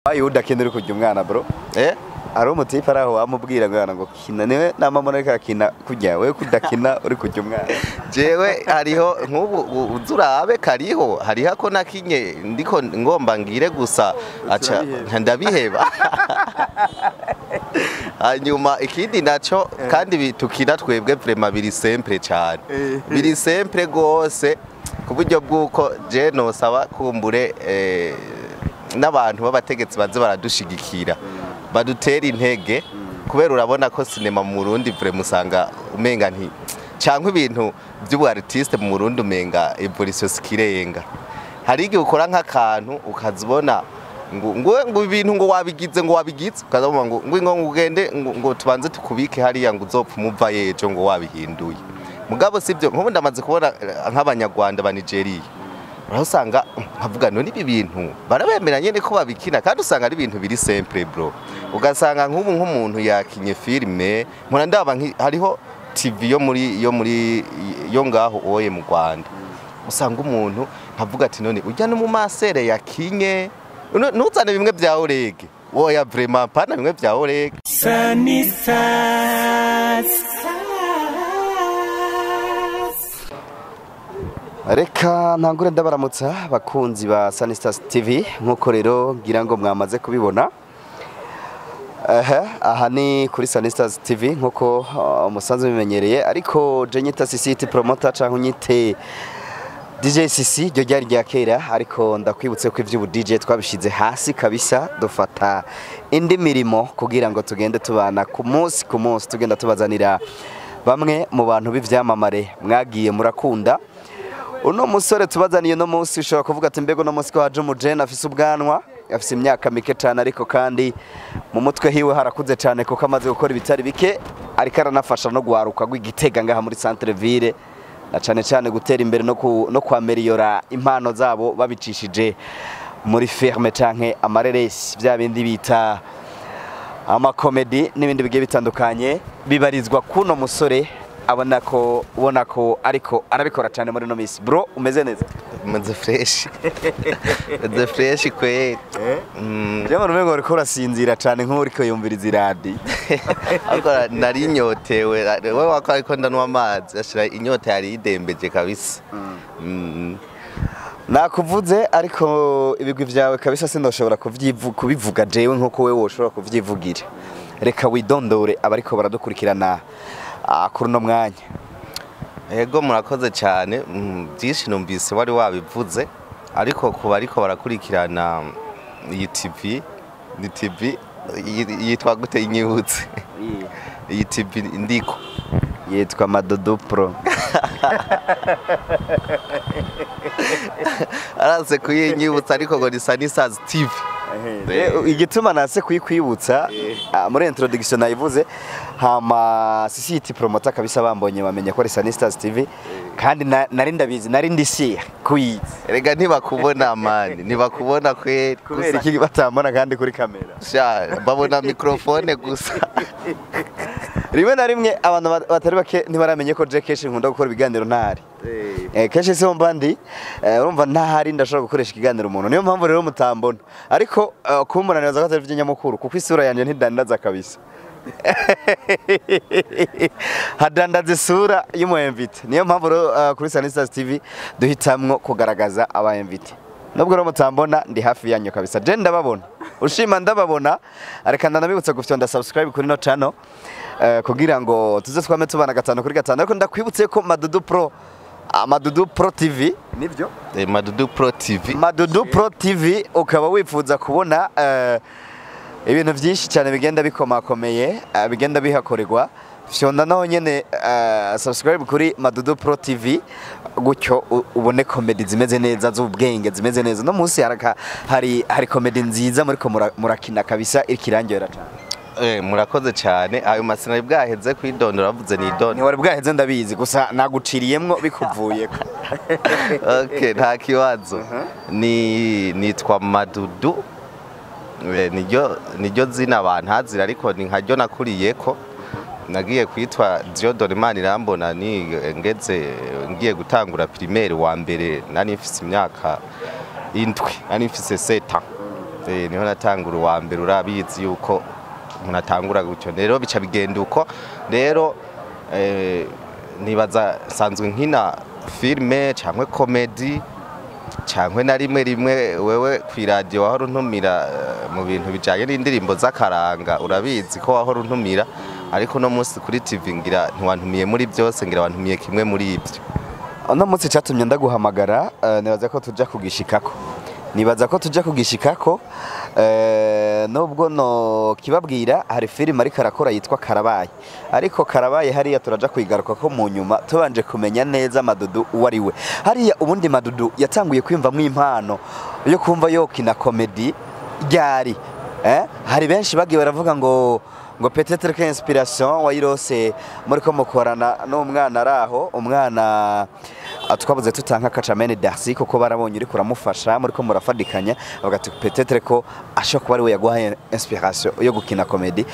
Ayo udakenera kujya umwana bro. Ari umutipe araho amubwira ngo kina niwe namama reka kina kujya we kudakina uri kujya umwana. Jewe hariho nkubu uzurabe kariho hariho ko nakinye ndiko ngomba ngire gusa aca ndabiheba. Hanyuma ikindi naco kandi bitukina twebwe vraiment biri simple cyane. Biri simple gose kuburyo bwuko je no saba kumbure n'abantu b'abategetsi baze baradushigikira badutera intege kubera urabona ko cinema mu Burundi vraiment usanga umenga nti cyangwa ibintu by'ubu artiste mu Burundi umenga evolution skirenga hari igihe ukora nk'akantu ukazibona ngo ibintu ngo wabigize ukazabona ngo ugende ngo tubanze tukubike hariya ngo uzopfa umuva yejo ngo wabihinduye mugabo sibyo nkubu ndamaze kubona nk'abanyarwanda ba Nigeria urasanga nkavuga no nibi bintu barabemeranye ne ko babikina kandi usanga ari ibintu biri simple bro ugasanga nk'umuntu yakinye filme mpora ndaba hariho TV yo ngaho oye mu Rwanda usanga umuntu nkavuga ati none ujya no mu masere yakinye nuzane bimwe bya orege oya vraiment pana bimwe bya orege Reka ntangure ndabaramutsa bakunzi ba Sunstars TV nkuko rero ngira ngo mwamaze kubibona. Aha ni kuri Sunstars TV nkuko umusanzu bimenyereye ariko je nyita CCT promoter canke nyite DJ CC ryo ryari rya kera ariko ndakwibutse ko ivy'ubu DJ twabishize hasi kabisa dufata indi mirimo kugira ngo tugende tubana ku munsi tugenda tubazanira bamwe mu bantu b'ivyamamare mwagiye murakunda. Uno musore tubazaniye no munsi ushobora kuvuga ati mbego no munsi ko haje umujene afise ubwanwa afise imyaka mike cyane ariko kandi mu mutwe hiwe harakuze cyane kuko amaze gukora ibitari bike ariko aranafasha no gwaruka gw'Igitega ngaha muri centre ville na cyane gutera imbere no kwameliora impano zabo babicishije muri ferme canke amareresi bya bindi bita amakomedi n'ibindi bigiye bitandukanye bibarizwa kuno musore ubona ko ariko arabikora cyane muri no miss bro umeze neza umeze fresh kwe Jema rumengo uriko urasinzira cyane nk'uri ko yumviriza iradi akora nari nyotewe wewe wakariko ndanwa amazi ashira inyota yari idembeje kabisa nakuvuze ariko ibigwi vyawe kabisa sindoshobora kubivuga jewe nkuko wewe woshobora kuvyivugira reka widondore abariko baradukurikirana kuri no mwanya. Ego murakoze cyane byinshi numvise wari wabivuze ariko kuba ariko barakurikirana iyi TV yitwa gute inyibutse iyi TV ndiko yitwa Madudu Pro arase kuyinyibutsa ariko ngo ni Sunstars TV igituma nase kuyikwibutsa muri introduction nayivuze hama CCT promoter kabisa bambonye bamenye ko ari Sunstars TV kandi nari ndabizi nari ndisiye kuyizi erega ntibakubona mani ntibakubona kweri kubera iki batamona kandi kuri kamera babona microphone gusa rimwe na rimwe abantu batari bake ntibaramenye ko je keshi nkunda gukora ibiganiro ntari keshi se mbandi urumva ntahari ndashobora gukoresha ikiganiro umuntu niyo mpamvu rero mutambona ariko kumbona neza ko atari vy'inyamukuru kuko isura yanje ntidandaza kabisa hadandaza isura y'umuinvite niyo mpamvu rero kuri Sunstars TV duhitamwo kugaragaza aba invite nubwo rero mutambona ndi hafi yanyu kabisa je ndababona ushima ndababona areka ndanabibutsa gufyonda subscribe kuri no channel kugira ngo tuze twame tubana 5 kuri 5 ariko ndakwibutse ko Madudu Pro TV nivyo Madudu Pro TV ukaba wifuza kubona ibintu byinshi cyane bigenda bikomakomeye bigenda bihakorerwa fyonda naho nyene subscribe kuri Madudu Pro TV gutyo ubone comedy zimeze neza z'ubwenge zimeze neza no munsi hari comedy nziza muri ko murakina kabisa ikirangera cyane murakoze cyane ayo masina bwaheze kwidondora bavuze ni idondora ni wari bwaheze ndabizi gusa naguciriyemwo bikuvuyeko okay nta kibazo nitwa Madudu niryo zina abantu hazira ariko ni nkaryo nakuriyeko nagiye kwitwa Diodore Manirambona ni ngeze ngiye gutangura primaire wa mbere nani mfise imyaka indwi nani mfise 7 niho natangura uwa mbere urabizi yuko umuntu atangura gutyo rero bica bigenda uko rero nibaza sanzwe nkina filme cyangwa comedy cyangwa na rimwe wewe ku radio wahora untumira mu bintu bijanye n'indirimbo z'akaranga urabizi ko wahora untumira ariko no munsi kuri TV ngira ntiwantumiye muri byose ngira wantumiye kimwe muri ibyo uno munsi cyatumye ndaguhamagara nibaza ko tujya kugishikako nubwo no kibabwira hari filime ariko arakora yitwa Karabaye ariko Karabaye hariya turaja kwigaruka ko mu nyuma tubanje kumenya neza Madudu uwari we hariya ubundi Madudu yatanguye kwimvamwe impano yo kumva yokina comedy ryari hari benshi bagiye baravuga ngo peut-être que inspiration wayirose muri ko mukorana n'umwana araho umwana twabuze tutanka Kacamene Darcy kuko barabonye uri kuramufasha muri ko murafadikanya bagati peut-être ko ashobora kuba ari we yaguhaye inspiration yo gukina comedy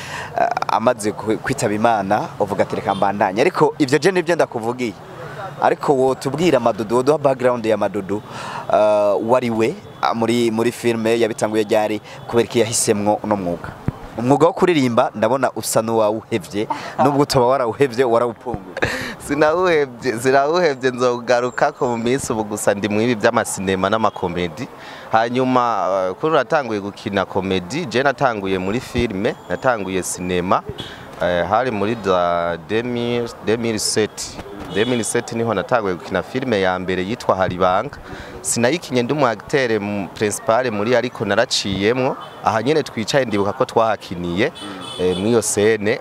amaze kwitaba Imana uvuga ati reka mbandanye ariko ivyo je nivyo ndakuvugiye ariko wo tubwira Madudu do background ya Madudu wari we muri filme yabitanguye ryari kubera ko yahisemwo no mwuga umwuga wo kuririmba ndabona usa n'uwawuhevye nubwo utoba warawuhevye warawupunguye sinawuhevye nzogaruka ko mu minsi ubu gusa ndi mu ibi by'amasinema n'amakomedi hanyuma kuri natanguye gukina komedi je natanguye muri filme natanguye sinema hari muri 2007 niho natanguye gukina filme ya mbere yitwa Haribanga sinayikinye ndi umu acteur principal muri ariko naraciyemwo aha nyene twicaye ndibuka ko twahakiniye mwiyo scene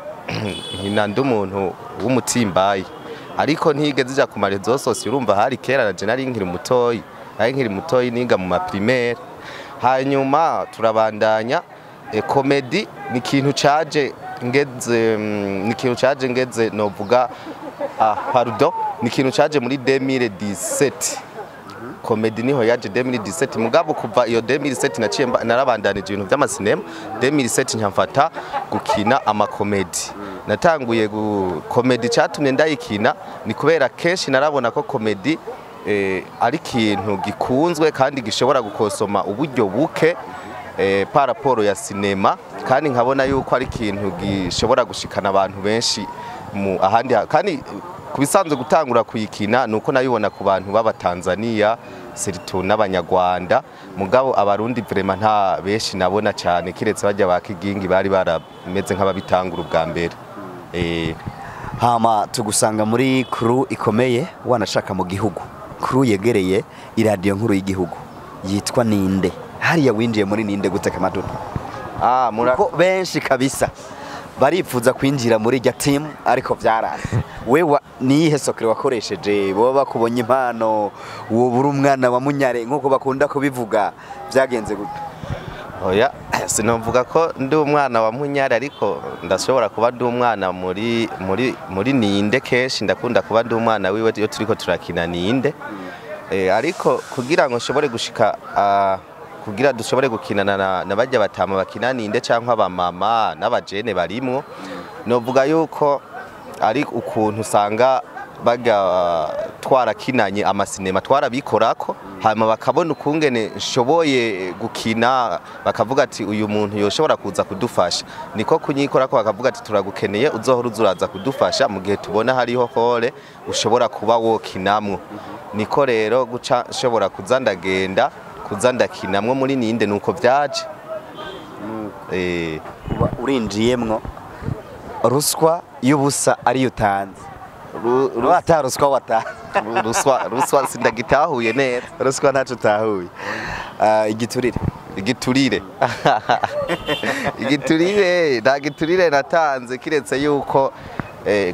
nkina ndi umuntu w'umutimbayi ariko ntigeze zija ku marezo sose urumva hari kera na je nari nkiri mutoyi niga mu primaire hanyuma turabandanya comedy ni ikintu caje ngeze novuga pardon ni ikintu caje muri 2017 comedy niho yaje 2017 mugabo kuva iyo 2017 naciye narabandanije ibintu by'amasinema 2017 nyamfata gukina amakomedi natanguye comedy cyatumye ndayikina ni kubera kenshi narabona ko comedy ari ikintu gikunzwe kandi gishobora gukosoma uburyo buke par rapport ya sinema kandi nkabona yuko ari ikintu gishobora gushikana abantu benshi mu ahandi kandi kubisanzwe gutangura kuyikina nuko nabibona ku bantu baba Tanzania siritu n'abanyarwanda mugabo abarundi vraiment nta benshi nabona cyane kiretse bajya bakigingi bari barameze nk'ababitangura ubwa mbere hama tugusanga muri crew ikomeye wanashaka mu gihugu crew yegereye iradio nkuru y'igihugu yitwa ninde hariya winjiye muri ninde guteka Madudu ko benshi kabisa baripfuza kwinjira muri rya team ariko byarase wewe niyihe sokre wakoresheje bo bakubonye impano uwo buri umwana wa munyare nkuko bakunda kubivuga byagenze gute oya sinomvuga ko ndi umwana wa munyare ariko ndashobora kuba ndi umwana muri ninde kenshi ndakunda kuba ndi umwana wiwe iyo turiko turakina ninde ariko kugira ngo nshobore gushika kugira dushobore gukinana na bajya batama bakina ninde cyangwa abamama n'abajene barimwo novuga yuko ari ukuntu usanga baga twarakinanye amasinema twarabikorako hanyuma bakabona ukungene nshoboye gukina bakavuga ati uyu muntu yoshobora kuza kudufasha niko kunyikorako bakavuga ati turagukeneye uzohora uzuraza kudufasha mu gihe tubona hariho hole ushobora kuba wokinamwo niko rero guca nshobora kuzandagenda kuzandakinamwo muri ninde nuko byaje urinjiyemwo ruswa y'ubusa ari utanze ruswa watanze ruswa sindagitahuye neza ruswa ntacu utahuye igiturire nta giturire natanze kiretse yuko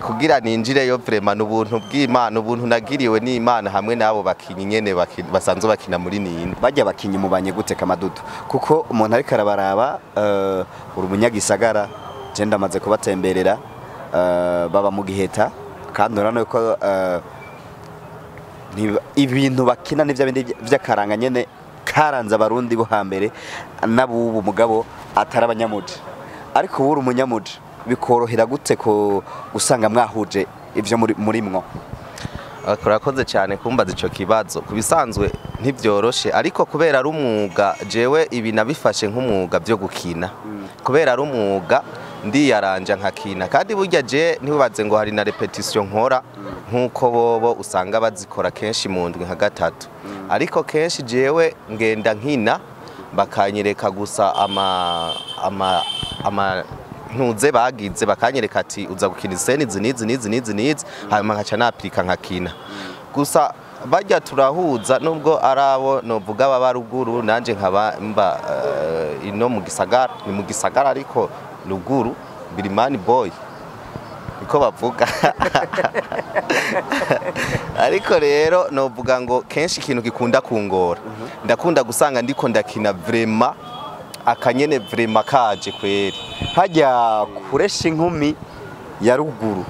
kugira ninjire yo vraiment n'ubuntu bw'Imana ubuntu nagiriwe n'Imana hamwe nabo bakinyi nyene basanzwe bakina muri ninde bajya bakinyi mubanye guteka Madudu kuko umuntu ari karabaraba uri umunyagisagara je ndamaze kubatemberera baba mu Giheta kandi urano ko ibintu bakina n'ivya bindi by'akaranga nyene karanza abarundi bo hambere nabubu mugabo atarabanyamuje ariko uri umunyamuje bikorohera gute ko gusanga mwahuje ivyo murimwo Urakoze cyane kumbaza ico kibazo kubisanzwe ntibyoroshe ariko kubera ari umwuga jewe ibi nabifashe nk'umwuga byo gukina kubera ari umwuga ndiyaranja nkakina kandi burya je ntibaze ngo hari na repetition nkora nkuko bobo usanga bazikora kenshi mu ndwi nka gatatu ariko kenshi jewe ngenda nkina bakanyereka gusa ama ntuze bagize bakanyereka ati uza gukina iseni nizi hanyuma nkaca napirika nkakina gusa bajya turahuza nubwo arabo novuga baba ruguru nanje nkaba mba ino mu gisagara ni mu gisagara ariko ruguru birimani boy niko bavuga ariko rero novuga ngo kenshi ikintu gikunda kungora ndakunda gusanga ndiko ndakina vraiment akanyene vraiment kaje kweri hajya kuresha inkumi ya ruguru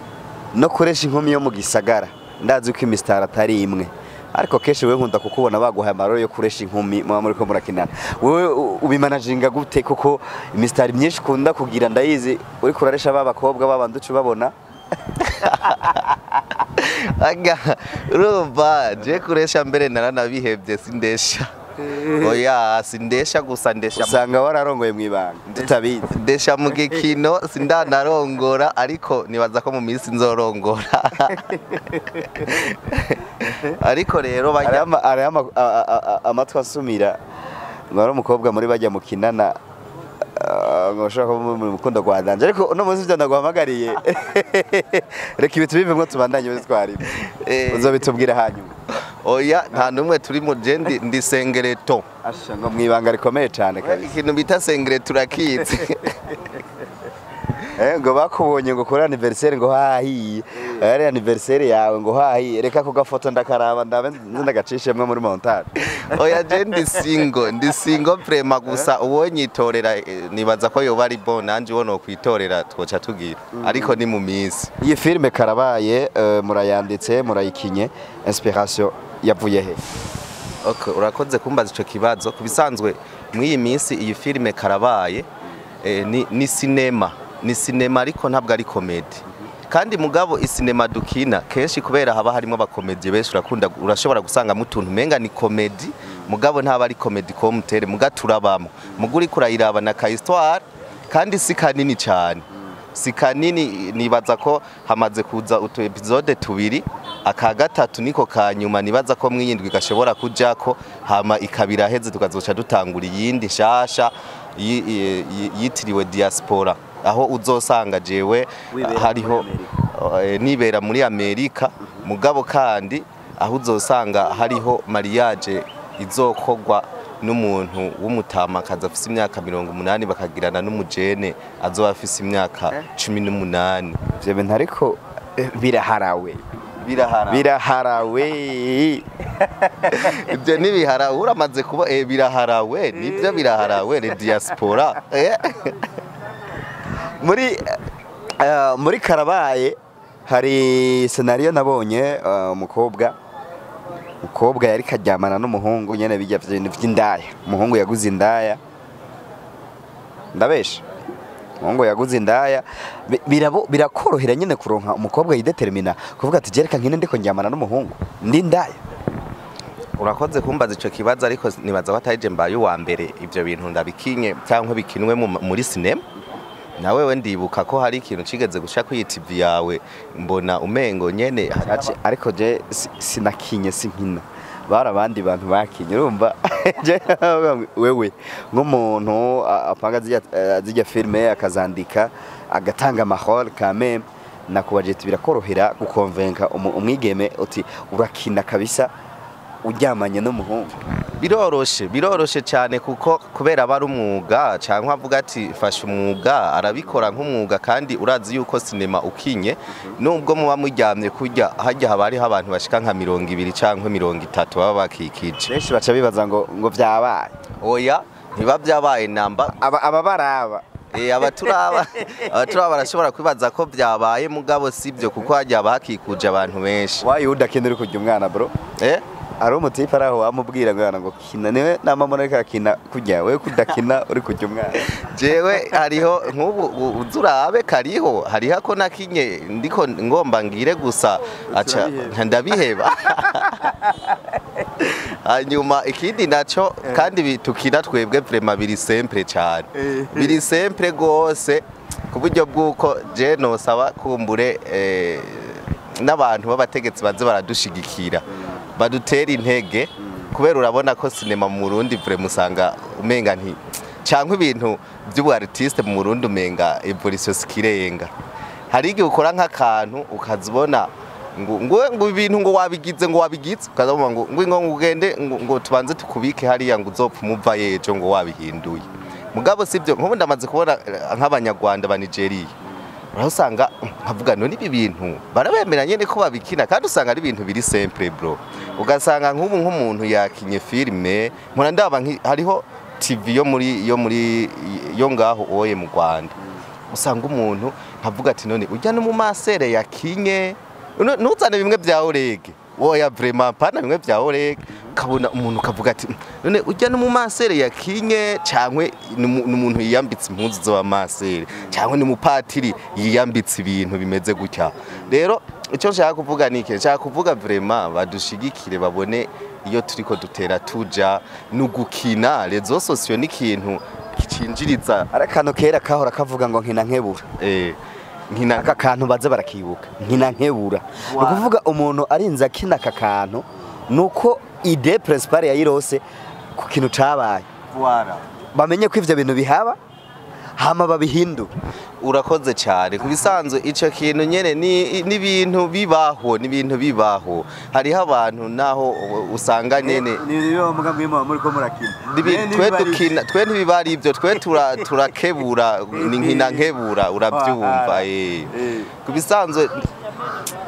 no kuresha inkumi yo mu gisagara ndazi ko imistara atari imwe ariko keshe wewe nkunda kukubona baguhaye amaroro yo kuresha inkumi muba muri ko murakinana wewe ubimanaginga gute kuko imistari myinshi kunda kugira ndayizi uri kuraresha babakobwa babanducu babona aga urumva je kuresha mbere naranabihebye sindesha oya sindesha gusa ndesha usanga wararongoye mwibanga tutabizi ndesha mu gikino sindanarongora ariko nibaza ko mu minsi nzorongora ariko rero bajya amatwi asumira ngaro umukobwa muri bajya mukinana ngoshaka mu mukundo kwa danje ariko no munsi ndaguhamagariye reka ibintu bivemwe tubandanye bizitwari uzobitubwira hanyuma oya nta numwe turi mu jendi ndi sengereto asha ngo mwibanga rikomeye cyane kabisa ikintu bita sengereto turakizi ngo bakubonye ngo kuri anniversaire ngo hahiye ari anniversaire yawe ngo hahiye reka ko gafoto ndakaraba ndagacishemwe muri montage oya je ndi single prema gusa uwo nyitorera nibaza ko yoba ari bon nanje wono kwitorera twoca tugira ariko ni mu minsi iyi filme Karabaye murayanditse murayikinye inspiration yavuye he okay urakoze kumbaza ico kibazo kubisanzwe mw'iyi minsi iyi filme Karabaye ni cinema ariko ntabwo ari comedy kandi mugabo isinema dukina kenshi kubera haba harimo abakomedi benshi urashobora gusanga mutuntu menga ni comedy mugabo ntaba ari comedy ko mutere mugaturabamo muguri kurayiraba na ka histoire kandi si kanini cyane si kanini nibaza ko hamaze kuza utu episode tubiri aka gatatu niko kanyuma nibaza ko mwiyindwi gashobora kujako hama ikabira heze tukazoca dutangura yindi shasha yitiriwe diaspora aho uzosanga jewe hariho nibera muri Amerika mugabo kandi aho uzosanga hariho mariage izokogwa n'umuntu w'umutamakaza afise imyaka 80 bakagirana n'umujene azoba afise imyaka 18 je bintu ariko biraharawe ibyo nibiharawe uramaze kuba biraharawe nibyo biraharawe le diaspora muri Karabaye hari scenario nabonye umukobwa yari karyamana n'umuhungu nyene bijya vy'indaya umuhungu yaguze indaya ndabesha umuhungu yaguze indaya birakorohera nyene kuronka umukobwa yidetermina kuvuga ati jereka nkine ndiko njyamana n'umuhungu ndi ndaya urakoze kumbaza ico kibazo ariko nibaza bataje mbaye wa mbere ivyo bintu ndabikinye cyangwa bikinwe muri cinema nawe we ndibuka ko hari ikintu cigeze gusha ku TV yawe mbona umengo nyene ariko je sinakinye sinkina barabandi bantu bakinye urumva wewe nk'umuntu apanga zijya filme akazandika agatanga amahoro quand nakubaje birakorohera gukonvenka umwigeme uti urakina kabisa uryamanye n'umuhungu biroroshe cyane kuko kubera bari umwuga cyangwa avuga ati fasha umwuga arabikora nk'umwuga kandi urazi yuko sinema ukinye nubwo muba muryamye kujya hajya habari abantu bashika nka 200 cyangwa 30 baba bakikije benshi baca bibaza ngo vyabaye oya ntiba vyabaye namba aba baraba abaturaba barashobora kwibaza ko vyabaye mugabo sibyo kuko hajya bakikuje abantu benshi wayi udakenera kujya umwana bro ari umutipe araho wamubwira ngo kina niwe namamona ariko akina kujya wewe kudakina uri kujya umwana jewe hariho nk'ubu uzurabe hariho ko nakinye ndiko ngomba ngire gusa aca ndabiheba hanyuma ikindi naco kandi tukina twebwe vraiment biri simple cyane biri simple gose ku buryo bw'uko je nosaba kumbure n'abantu b'abategetsi baze baradushigikira badutera intege kubera urabona ko sinema mu Burundi vraiment usanga umenga nti cyangwa ibintu by'ubu artiste mu Burundi umenga evolution skirenga hari igihe ukora nk'akantu ukazibona ngo ibintu ngo wabigize ukazabona ngo ugende ngo tubanze tukubike hariya ngo uzopfa umuva yejo ngo wabihinduye mugabo sibyo nk'ubu ndamaze kubona nk'abanyarwanda ba Nigeria urasanga nkavuga none ibi bintu barabemera nyene ko babikina kandi usanga ari ibintu biri simple bro ugasanga nk'ubu nk'umuntu yakinye filme mpora ndaba hariho TV yo ngaho oye mu Rwanda usanga umuntu nkavuga ati none ujya no mu masere yakinye nuzane bimwe bya orege oya vraiment pana bimwe bya orege kabona umuntu kavuga ati none ujya no mu masere yakinye cyangwe n'umuntu yiyambitse impuzu zo amasere cyangwe ni mupatiri yiyambitse ibintu bimeze gutya rero icyo nshaka kuvuga nike nshaka kuvuga vraiment badushigikire babone iyo turiko dutera tuja nugukina rezo sosiyo n'ikintu kicinjiriza arakano kera kahora kavuga ngo nkina nkebura nkina aka kantu baze barakibuka nkina nkebura no kuvuga umuntu arinza kina aka kantu nuko ide principale yayirose ku kintu cabaye bamenye ko ivyo bintu bihaba hama babihindu urakoze cyane kubisanzwe ico kintu nyene ni ibintu bibaho hariho abantu naho usanga nyene niyo muga mwimo muri ko murakina twe ntibibari ivyo twe turakebura ni nkina nkebura urabyumva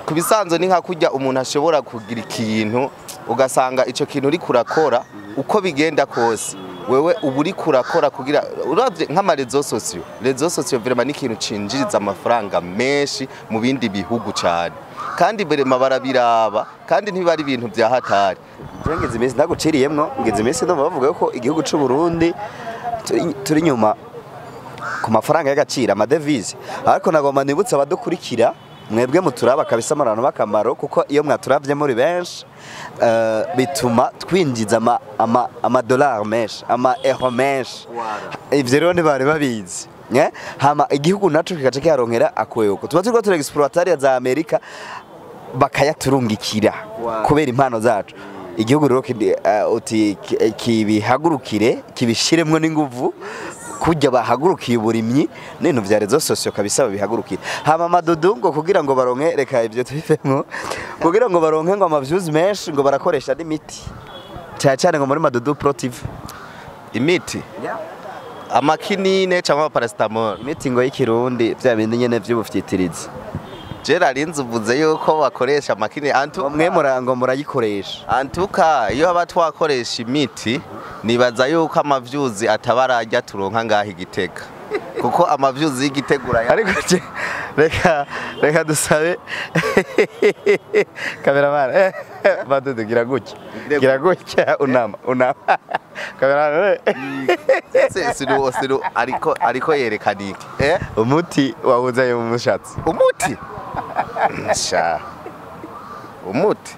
kubisanzwe ni nka kujya umuntu ashobora kugira ikintu ugasanga ico kintu uri kurakora uko bigenda kose wewe uburi kurakora kugira uravye nk'amarezo sosiyo vraiment n'ikintu cinjiriza amafaranga menshi mu bindi bihugu cyane kandi berema barabiraba kandi ntibari ibintu bya hatari ngeze imisi ndaguciriyemwo ngeze imisi no bavuga ko igihugu cy'u Burundi turi nyuma ku mafaranga y'agaciro amadevize ariko nagomba nibutse abadukurikira mwebwe muturaba kabisa marano bakamaro kuko iyo mwaturavye muri benshi bituma twinjiza amadolari menshi euro menshi ivyo rero ntibari babizi hama igihugu naco kikaca kiharonkera akweko tuba turiko turexploiter za Amerika bakayaturungikira kubera impano zacu igihugu rero kibihagurukire kibishiremwo n'inguvu kujya bahagurukiye uburimyi n'intu vya rezo sosiyo kabisa babihagurukira hama madudu ngo kugira ngo baronke reka ivyo tubifemwo kugira ngo baronke ngo amavyuzi menshi ngo barakoresha n'imiti cyane ngo muri madudu pro TV imiti amakinine cyangwa paracetamol imiti ngo y'ikirundi vya bindi nyene vy'ubufyitirizi Gerard uvuze yuko bakoresha makine antu mwe murango murayikoresha antuka iyo aba twakoresha imiti nibaza yuko amavyuzi atabarajya turonka ngaho igitega kuko amavyuzi y'igitegura ariko reka dusabe cameraman badudu gira gutya unama cameraman siru ariko yerekana iki umuti wawuzaye mu mushatsi umuti umuti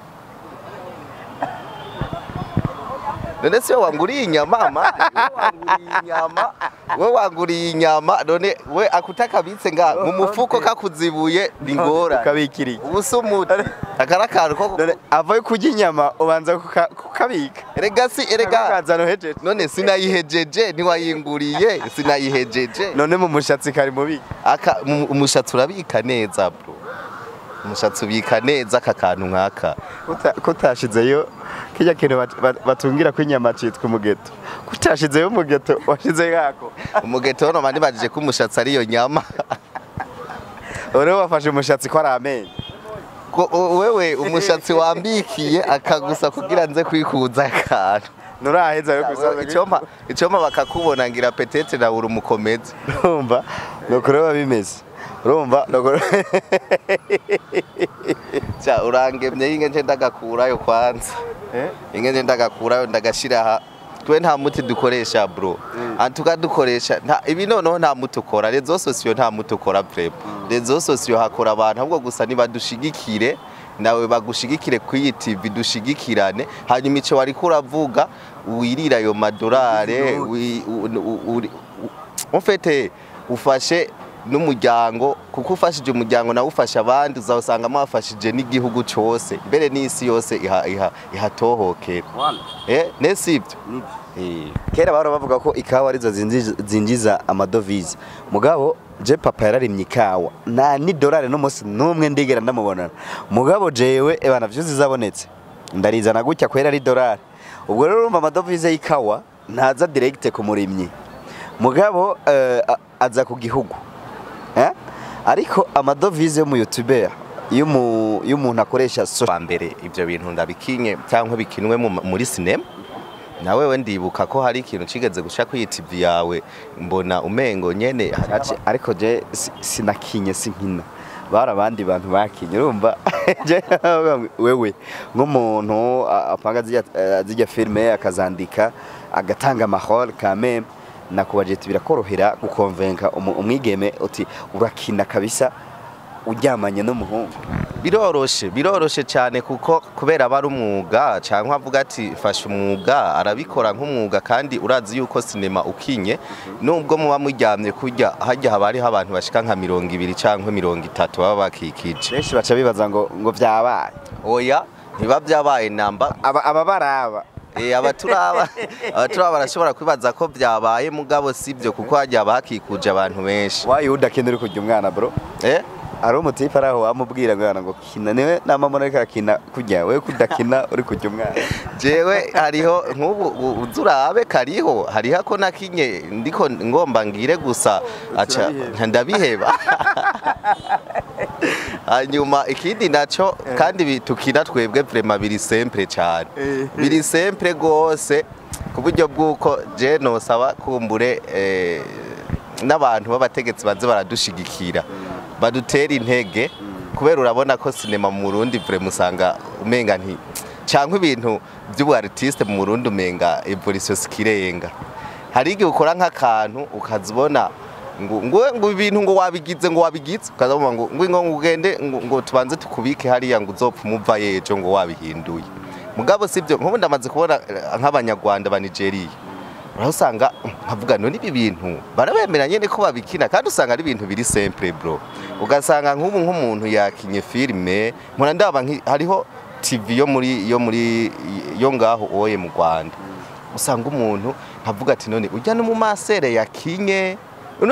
none se wanguriye inyama we wanguriye inyama none we akutaka bitse nga mu mufuko kakuzibuye ningora kabikiri ubuso umuti akarakaro ko none avaye kujya inyama ubanza kukabika erega none sinayihejeje ntiwayinguriye sinayihejeje none mu mushatsi kari mubi umushatsi urabika neza bro umushatsi ubika neza akakantu nkaka kutashizeyo kijya kintu batungira ko inyama citwa umugeto kutashizeyo umugeto washize yako umugeto no mandi bajije ko umushatsi ari yo nyama ore wafashe umushatsi ko aramenye wewe umushatsi wambikiye akagusa kugira nze kwikuza akantu nuraheza yo kusaza icoma bakakubona ngira petete na uri umukomezi urumva no kureba bimeze urumva cha urangemye ingenje ndagakurayo kwanza ingenje ndagakurayo ndagashira aha twe nta muti dukoresha bro antuka dukoresha ibi noneho nta muti ukora rezo sosiyo nta muti ukora prep rezo sosiyo hakora abantu ahubwo gusa niba dushigikire nawe bagushigikire kuri TV dushigikirane hanyuma ico wari kuravuga wirira ayo madolare ufete ufashe n'umuryango kuko ufashije umuryango nawe ufasha abandi uzasanga mwafashije n'igihugu cyose mbere n'isi yose ihatohokera nesibyo kera baro bavuga ko ikawa arizo zinjiza amadovize mugabo je papa yararimye ikawa na ni dollar no munsi numwe ndigera ndamubonana mugabo jewe ebana vyuzi zabonetse ndarizana gutya kwera ari dollar ubwo rero urumva amadovize y'ikawa ntaza direct ku murimyi mugabo aza ku gihugu ariko amadovize yo mu YouTuber y'umuntu akoresha social mbere ibyo bintu ndabikinye cyangwa bikinwe muri cinema nawe we ndibuka ko hari ikintu cigeze gushaka kuri TV yawe mbona umengo nyene ariko je sinakinye sinkina bara abandi bantu bakinye urumva je wewe nk'umuntu apanga zijya filme akazandika agatanga amahoro quand nakubaje birakorohera gukonvenka umwigeme uti urakina kabisa uryamanye n'umuhungu biroroshe cyane kuko kubera bari umwuga cyangwa avuga ati fasha umwuga arabikora nk'umwuga kandi urazi yuko sinema ukinye nubwo muba muryamye kujya hajya habari abantu bashika nka 200 cyangwa 30 baba bakikije benshi baca bibaza ngo vyabaye oya ntiba byabaye namba ababaraba abaturaba barashobora kwibaza ko byabaye mugabo sibyo kuko hajya bakikuje abantu benshi wayi udakenera kujya umwana bro ari umutipe araho wamubwira ngo kina niwe namamona kakina kujya we kudakina uri kujya umwana jewe hariho nk'ubu uzurabe kariho hariho ko nakinye ndiko ngomba ngire gusa aca ndabiheba hanyuma ikindi naco kandi tukina twebwe vraiment biri simple cyane biri simple gose ku buryo bwuko je no saba kumbure n'abantu b'abategetsi baze baradushigikira badutera intege kubera urabona ko sinema mu Burundi vraiment usanga umenga nti cyangwa ibintu by'ubu artiste mu Burundi umenga evolution skirenga hari igihe ukora nk'akantu ukazibona ngo ibintu ngo wabigize ukazabona ngo ugende ngo tubanze tukubike hariya ngo uzopfa umuva yejo ngo wabihinduye mugabo sibyo nk'ubu ndamaze kubona nk'abanyarwanda ba Nigeria urasanga nkavuga none ibi bintu barabemera nyene ko babikina kandi usanga ari ibintu biri simple bro ugasanga nk'umuntu yakinye filme mpora ndaba hariho TV yo ngaho oye mu Rwanda usanga umuntu nkavuga ati none ujya no mu masere yakinye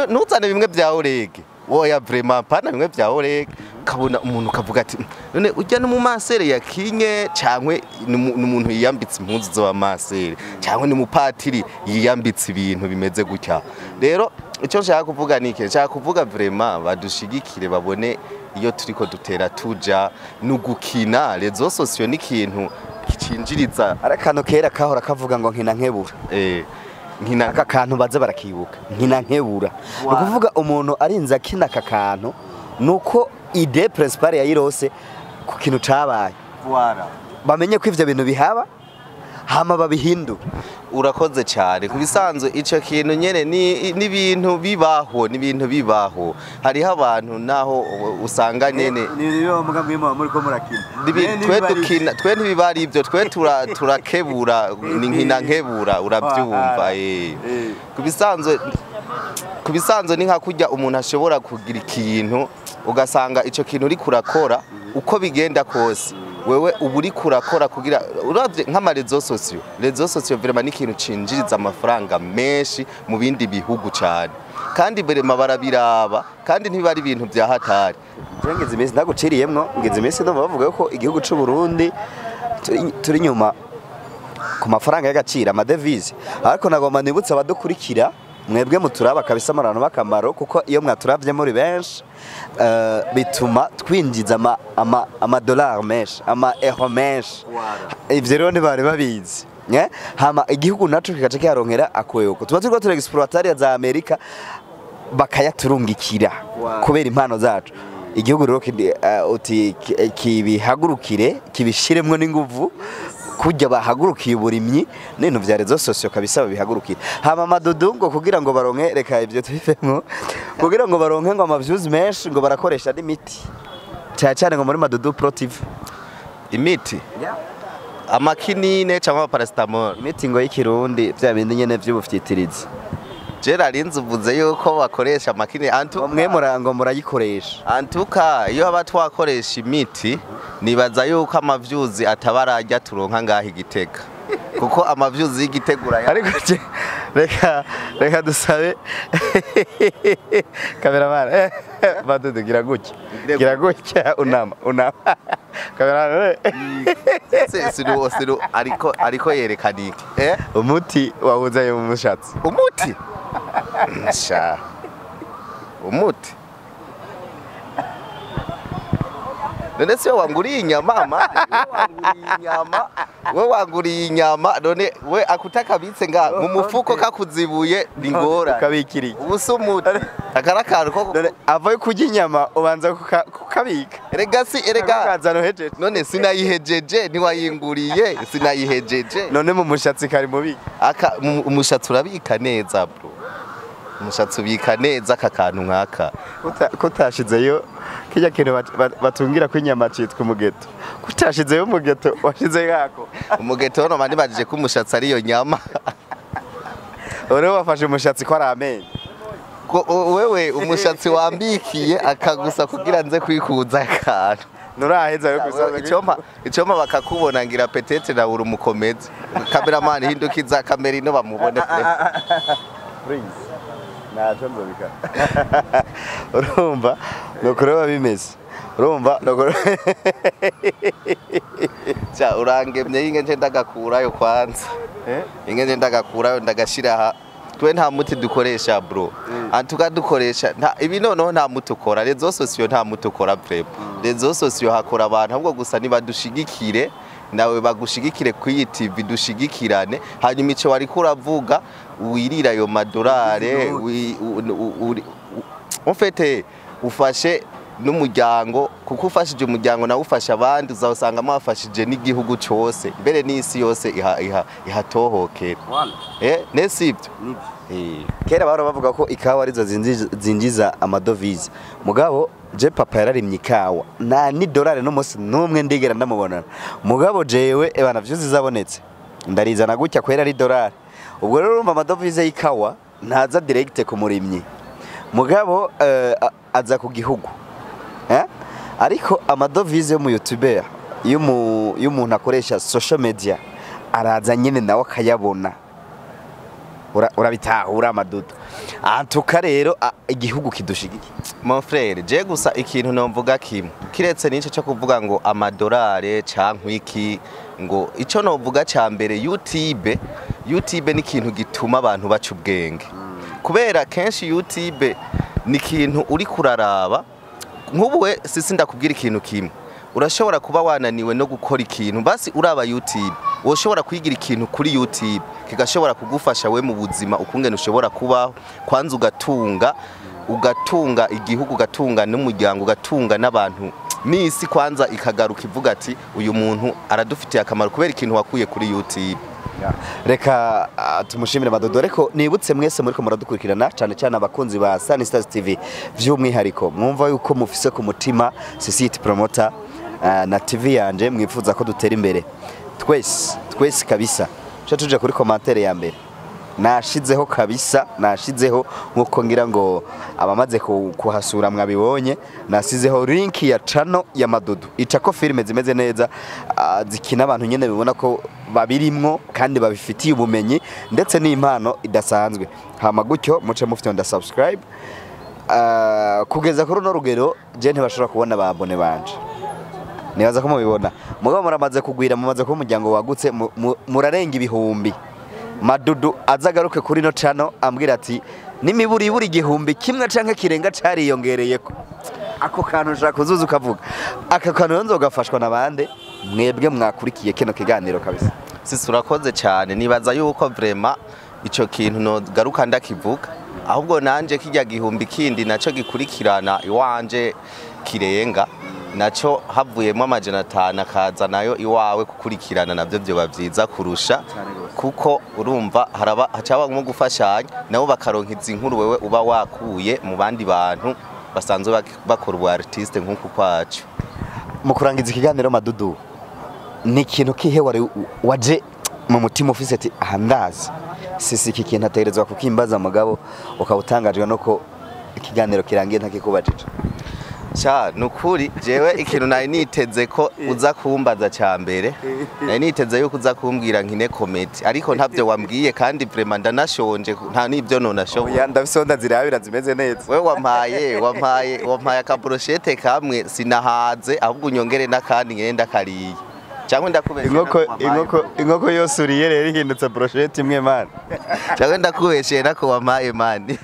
nuzane bimwe bya orege oya vraiment pana bimwe bya orege kabona umuntu kavuga ati none ujya no mu masere yakinye cyangwe n'umuntu yiyambitse impuzu zo masere cyangwe ni mupatiri yiyambitse ibintu bimeze gutya rero icyo nshaka kuvuga nike nshaka kuvuga vraiment badushigikire babone iyo turiko dutera tuja n'ugukina rezo sosiyo n'ikintu kicinjiriza arakano kera kahora kavuga ngo nkina nkebura nkina aka kantu baze barakibuka nkina nkebura no kuvuga umuntu arinza kina aka kantu nuko ide principale yayirose ku kintu cabaye bamenye ko ivyo bintu bihaba hama babihindu urakoze cyane kubisanzwe ico kintu nyene ni bintu bibaho hariho abantu naho usanga nyene niyo mugambi muri ko murakina twe ntibibari ivyo twe turakebura ni nkina nkebura urabyumva kubisanzwe ni nka kujya umuntu ashobora kugira ikintu ugasanga ico kintu uri kurakora uko bigenda kose wewe uburi kurakora kugira uravye nk'amarezo sosiyo vraiment n'ikintu cinjiriza amafaranga menshi mu bindi bihugu cyane kandi vraiment barabiraba kandi ntibari ibintu bya hatari ngeze imisi ndaguciriyemwo ngeze imisi no bavuga ko igihugu c'u Burundi turi nyuma ku mafaranga y'agaciro amadevize ariko nagomba nibutse abadukurikira mwebwe muturaba kabisa amarano bakamaro kuko iyo mwaturavye muri benshi bituma twinjiza amadolari menshi euro menshi ivyo rero ntibari babizi hama igihugu naco kikaca kiharonkera akwego tuba turiko turexploitariya za Amerika bakayaturungikira kubera impano zacu igihugu rero kibihagurukire kibishiremwo n'inguvu kujya bahagurukiye uburimyi n'ibintu vya rezo sosio kabisa babihagurukire hama madudu ngo kugira ngo baronke reka ivyo tubivemwo kugira ngo baronke ngo amavyuzi menshi ngo barakoresha n'imiti cyane ngo muri madudu pro TV imiti amakinine cyangwa paracetamol imiti ngo y'ikirundi vya bindi nyene vy'ubufyitirizi Gerard uvuze yuko bakoresha amakini mwe murango murayikoresha antuka iyo aba twakoresha imiti nibaza yuko amavyuzi atabarajya turonka ngaho igitega kuko amavyuzi y'igitegura ariko reka dusabe cameraman badudu gira gutya unama cameraman siru ariko yerekana iki umuti wahuzaye mu mushatsi umuti sha umuti none se wanguriye inyama we wanguriye inyama none we akutakabitse nga mu mufuko kakuzibuye ningora ukabikiriye ubusumuti akarakaro ko avaye kujya inyama ubanza kukabika erega none sinayihejeje niwayinguriye sinayihejeje none mu mushatsi kari mubi umushatsi urabika neza bro umushatsi ubika neza akakantu nkaka kutashizeyo kijya kintu batungira ko inyama citwa umugeto kutashizeyo umugeto washize yako umugeto no mani bagije ko umushatsi ari yo nyama ore wafashe umushatsi ko aramenye wewe umushatsi wambikiye akagusa kugira nze kwikuza akantu nuraheza yo gusaza icoma bakakubona ngira petete na uri umukomezi cameraman hindukiza kamera ino bamubone please nacho nzobika urumva nokureba bimeze urumva cha urangemye ingenje ndagakurayo kwanza ingenje ndagakurayo ndagashira aha twe nta muti dukoresha bro antuka dukoresha ibi noneho nta muti ukora rezo sosio nta muti ukora prep rezo sosio hakora abantu ahubwo gusa niba dushigikire nawe bagushigikire kuri TV dushigikirane hanyuma ico wari kuravuga wirira yo madolare ufete ufashe n'umuryango kuko ufashije umuryango nawe ufasha abandi uzasanga mwafashije n'igihugu cyose mbere n'isi yose ihatohokera nesibyo kera baro bavuga ko ikawa arizo zinjiza amadovize mugabo je papa yararimye ikawa nta ni dolari no munsi numwe ndigera ndamubonana mugabo jewe ebana vyuzi zabonetse ndarizana gutya kwera ari dolari ubwo rero urumva amadovize y'ikawa ntaza direct ku murimyi mugabo aza ku gihugu ariko amadovize yo mu YouTuber y'umuntu akoresha social media araza nyene nawe akayabona urabitahura amadudu antuka rero igihugu kidushigiki mon frère je gusa ikintu nomvuga kimwe kiretse nico cyo kuvuga ngo amadolare cankwiki ngo ico novuga ca mbere YouTube ni ikintu gituma abantu baca ubwenge kubera kenshi YouTube ni ikintu uri kuraraba nk'ubuwe sisi ndakubwira ikintu kimwe urashobora kuba wananiwe no gukora ikintu basi uraba YouTube woshobora kwigira ikintu kuri YouTube kigashobora kugufasha we mu buzima ukungene ushobora kubaho kwanza ugatunga igihugu ugatunga n'umuryango ugatunga n'abantu n'isi kwanza ikagaruka ivuga ati uyu muntu aradufitiye akamaro kubera ikintu wakuye kuri YouTube reka tumushimire madodo reko nibutse mwese muri ko muradukurikirana cyane cyane abakunzi ba Sunny Stars TV vy'umwihariko mwumva yuko mufise ku mutima City Promoter na TV yanje mwifuza ko dutera imbere twese kabisa cyo tuje kuri commentaire ya mbere nashizeho kabisa nashizeho nkuko ngira ngo abamaze kuhasura mwabibonye nasizeho link ya channel ya madudu icako filme zimeze neza zikina abantu nyene bibona ko babirimwo kandi babifitiye ubumenyi ndetse n'impano idasanzwe hama gutyo muce mufite nda subscribe kugeza kuri no rugero je ntibashobora kubona ababone banje nibaza ko mubibona mugabo muramaze kugwira mumaze ko umuryango wagutse murarenga ibihumbi madudu azagaruke kuri no channel ambwira ati nimiburi buri gihumbi kimwe canke kirenga cariyongereyeko ako kantu nshaka kuzuza ukavuga aka kantu nzogafashwa nabande mwebwe mwakurikiye kino kiganiro kabisa sisi urakoze cyane nibaza yuko vraiment ico kintu no garuka ndakivuga ahubwo nanje kijya gihumbi kindi naco gikurikirana iwanje kirenga naco havuyemo amajana 5 akaza nayo iwawe kukurikirana navyo byo bavyiza kurusha kuko urumva haraba hacaba nko gufashanya nabo bakaronka izinkuru wewe uba wakuye mu bandi bantu basanzwe bakora ubu artiste nkuko kwacu. Mu kurangiza ikiganiro Madudu ni ikintu kihe waje mu mutima ufise ati ahandazi sisi iki kintu ategerezwa kukimbaza mugabo ukawutangajwe no ikiganiro kirangiye ntakikubajije? Cha nukuri jewe ikintu nari niteze ko uza kumbaza cyambere nari niteze yuko uza kumbwira nkine comedy ariko ntavyo wambwiye kandi vraiment ndanashonje nta nibyo nonashobora. Oya ndabisonda zirabira zimeze neza. Wewe wampaye akabrochette kamwe sinahaze ahubwo unyongere nakandi ngenda kariye. Cyangwa ndakubeshe inkoko yose uriye rero ihindutse brochette imwe man. Cyangwa ndakubeshe nako wampaye man.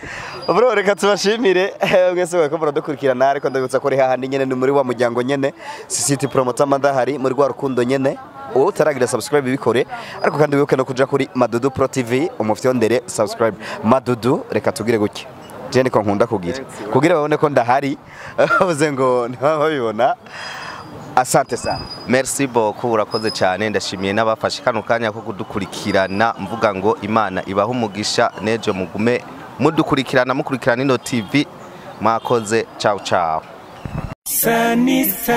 Bro reka tubashimire mwese wako muradukurikirana ariko ndabutsa ko hahandi nyene ni muri wa muryango nyene CCT promoter madahari muri rwa rukundo nyene wowe utaragira subscribe bikore ariko kandi wibuke no kuja kuri Madudu Pro TV umufyondere subscribe Madudu reka tugire guke je niko nkunda kugira babone ko ndahari uze ngo ntibabibona. Asante sana. Merci beaucoup urakoze cyane ndashimiye n'abafashe kano kanya ko kudukurikirana mvuga ngo Imana ibaha umugisha nejo mugume mukurikirana ino TV mwakoze ciao ciao. Sanitaz